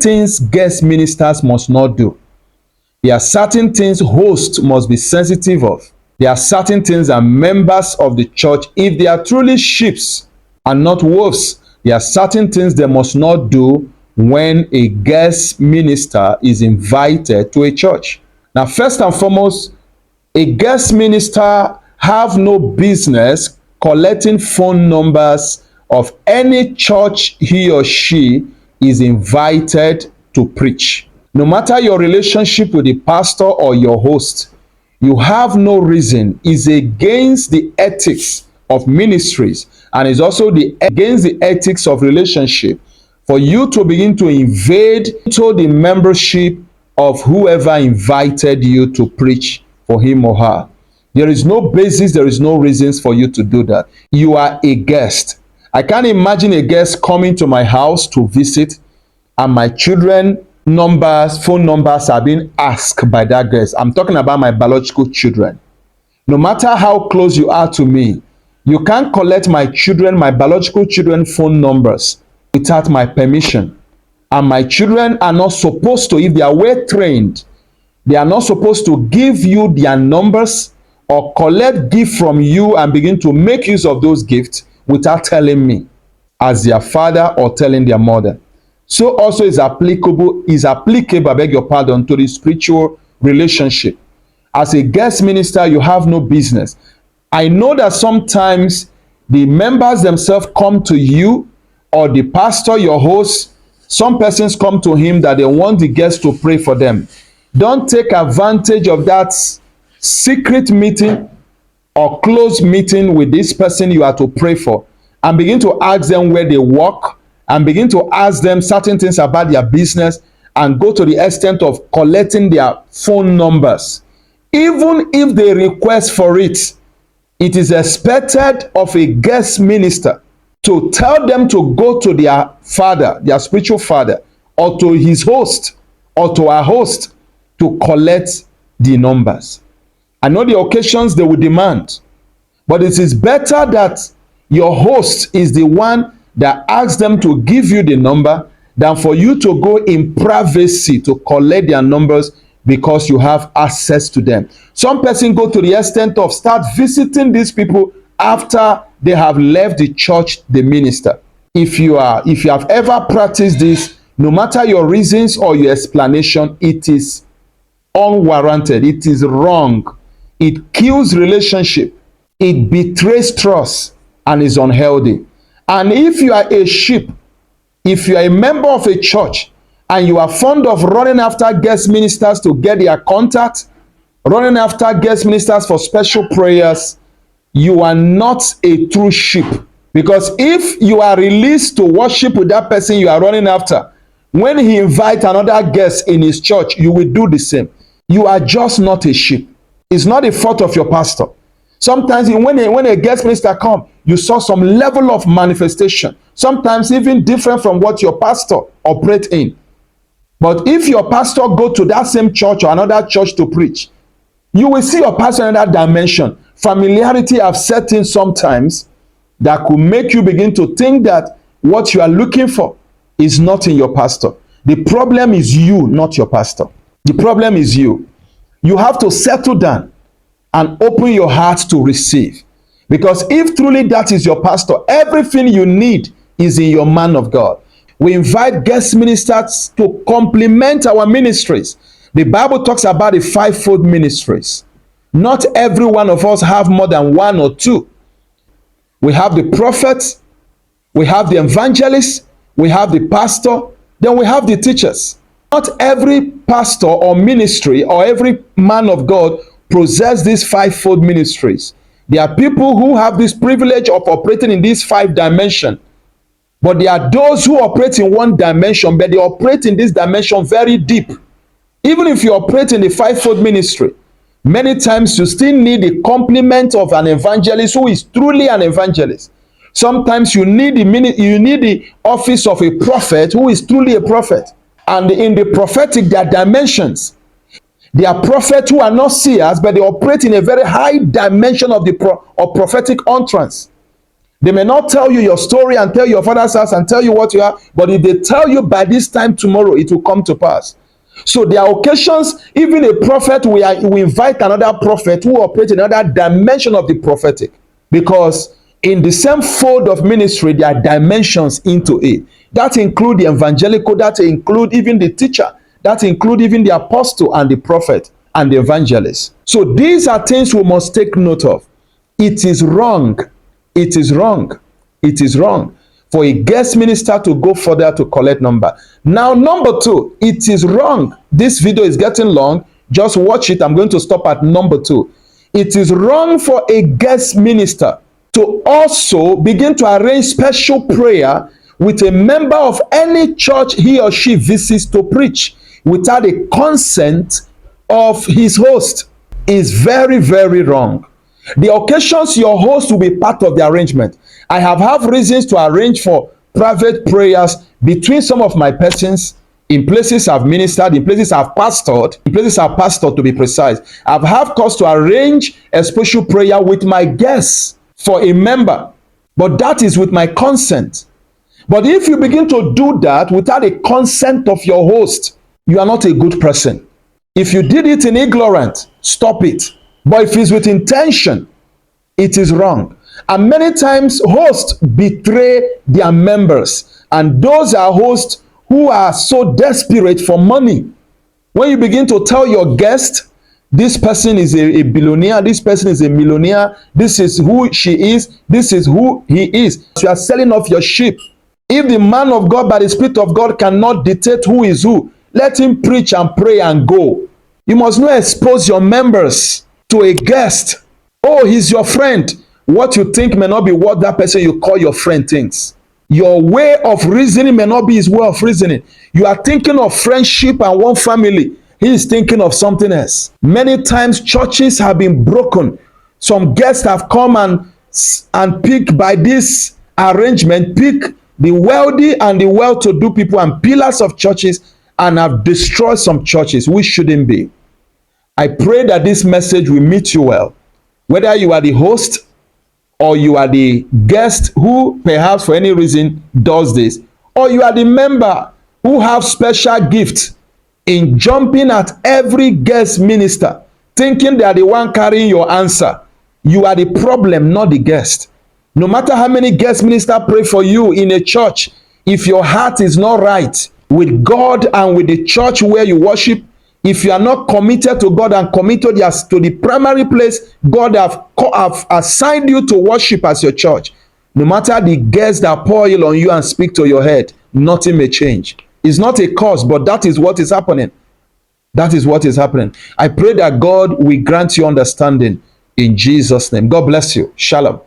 things guest ministers must not do. There are certain things hosts must be sensitive of. There are certain things that members of the church, if they are truly sheep and not wolves, there are certain things they must not do when a guest minister is invited to a church. Now, first and foremost, a guest minister have no business collecting phone numbers of any church he or she is invited to preach. No matter your relationship with the pastor or your host, you have no reason. It's against the ethics of ministries, and it's also against the ethics of relationship for you to begin to invade into the membership of whoever invited you to preach for him or her. There is no basis, there is no reasons for you to do that. You are a guest. I can't imagine a guest coming to my house to visit and my children phone numbers are being asked by that guest. I'm talking about my biological children. No matter how close you are to me, you can't collect my biological children phone numbers without my permission. And my children are not supposed to, if they are well trained, they are not supposed to give you their numbers or collect gifts from you and begin to make use of those gifts without telling me as their father or telling their mother. So also is applicable, I beg your pardon, to the spiritual relationship. As a guest minister, you have no business. I know that sometimes the members themselves come to you, or the pastor, your host, some persons come to him that they want the guests to pray for them. Don't take advantage of that secret meeting or close meeting with this person you are to pray for and begin to ask them where they work and begin to ask them certain things about their business and go to the extent of collecting their phone numbers. Even if they request for it, it is expected of a guest minister to tell them to go to their father, their spiritual father, or to his host, or to our host to collect the numbers. I know the occasions they will demand, but it is better that your host is the one that asks them to give you the number than for you to go in privacy to collect their numbers because you have access to them. Some person go to the extent of start visiting these people after they have left the church they minister. If you have ever practiced this, no matter your reasons or your explanation, it is unwarranted. It is wrong. It kills relationship. It betrays trust and is unhealthy. And if you are a sheep, if you are a member of a church and you are fond of running after guest ministers to get their contact, running after guest ministers for special prayers, you are not a true sheep. Because if you are released to worship with that person you are running after, when he invites another guest in his church, you will do the same. You are just not a sheep. It's not a fault of your pastor. Sometimes when a guest minister comes, you saw some level of manifestation, sometimes even different from what your pastor operates in. But if your pastor go to that same church or another church to preach, you will see your pastor in that dimension. Familiarity have set in sometimes that could make you begin to think that what you are looking for is not in your pastor. The problem is you, not your pastor. The problem is you. You have to settle down and open your heart to receive. Because if truly that is your pastor, everything you need is in your man of God. We invite guest ministers to complement our ministries. The Bible talks about the fivefold ministries. Not every one of us have more than one or two. We have the prophets, we have the evangelists, we have the pastor, then we have the teachers. Not every pastor or ministry or every man of God possess these fivefold ministries. There are people who have this privilege of operating in these 5 dimensions. But there are those who operate in one dimension, but they operate in this dimension very deep. Even if you operate in the fivefold ministry, many times you still need the complement of an evangelist who is truly an evangelist. Sometimes you need the office of a prophet who is truly a prophet. And in the prophetic, there are dimensions. There are prophets who are not seers, but they operate in a very high dimension of prophetic utterance. They may not tell you your story and tell your father's house and tell you what you are, but if they tell you by this time tomorrow, it will come to pass. So there are occasions, even a prophet, we invite another prophet who operates in another dimension of the prophetic, because in the same fold of ministry, there are dimensions into it. That include the evangelical, that include even the teacher, that include even the apostle and the prophet and the evangelist. So these are things we must take note of. It is wrong. It is wrong. It is wrong for a guest minister to go further to collect number. Now, number two, it is wrong. This video is getting long. Just watch it. I'm going to stop at number two. It is wrong for a guest minister to also begin to arrange special prayer with a member of any church he or she visits to preach without the consent of his host. Is very, very wrong. The occasions your host will be part of the arrangement. I have reasons to arrange for private prayers between some of my persons in places I've ministered, in places I've pastored, to be precise. I've had cause to arrange a special prayer with my guests for a member, but that is with my consent. But if you begin to do that without the consent of your host, you are not a good person. If you did it in ignorance, stop it. But if it's with intention, it is wrong. And many times hosts betray their members, and those are hosts who are so desperate for money. When you begin to tell your guest, this person is a billionaire, this person is a millionaire, this is who she is, this is who he is, you are selling off your sheep. If the man of God by the Spirit of God cannot dictate who is who, let him preach and pray and go. You must not expose your members to a guest. Oh, he's your friend. What you think may not be what that person you call your friend thinks. Your way of reasoning may not be his way of reasoning. You are thinking of friendship and one family. He is thinking of something else. Many times churches have been broken. Some guests have come and pick by this arrangement, pick the wealthy and the well-to-do people and pillars of churches, and have destroyed some churches which shouldn't be. I pray that this message will meet you well. Whether you are the host or you are the guest who perhaps for any reason does this, or you are the member who have special gifts in jumping at every guest minister, thinking they are the one carrying your answer. You are the problem, not the guest. No matter how many guest ministers pray for you in a church, if your heart is not right with God and with the church where you worship, if you are not committed to God and committed to the primary place God have assigned you to worship as your church, no matter the guests that pour oil on you and speak to your head, nothing may change. It's not a cause, but that is what is happening. That is what is happening. I pray that God will grant you understanding in Jesus' name. God bless you. Shalom.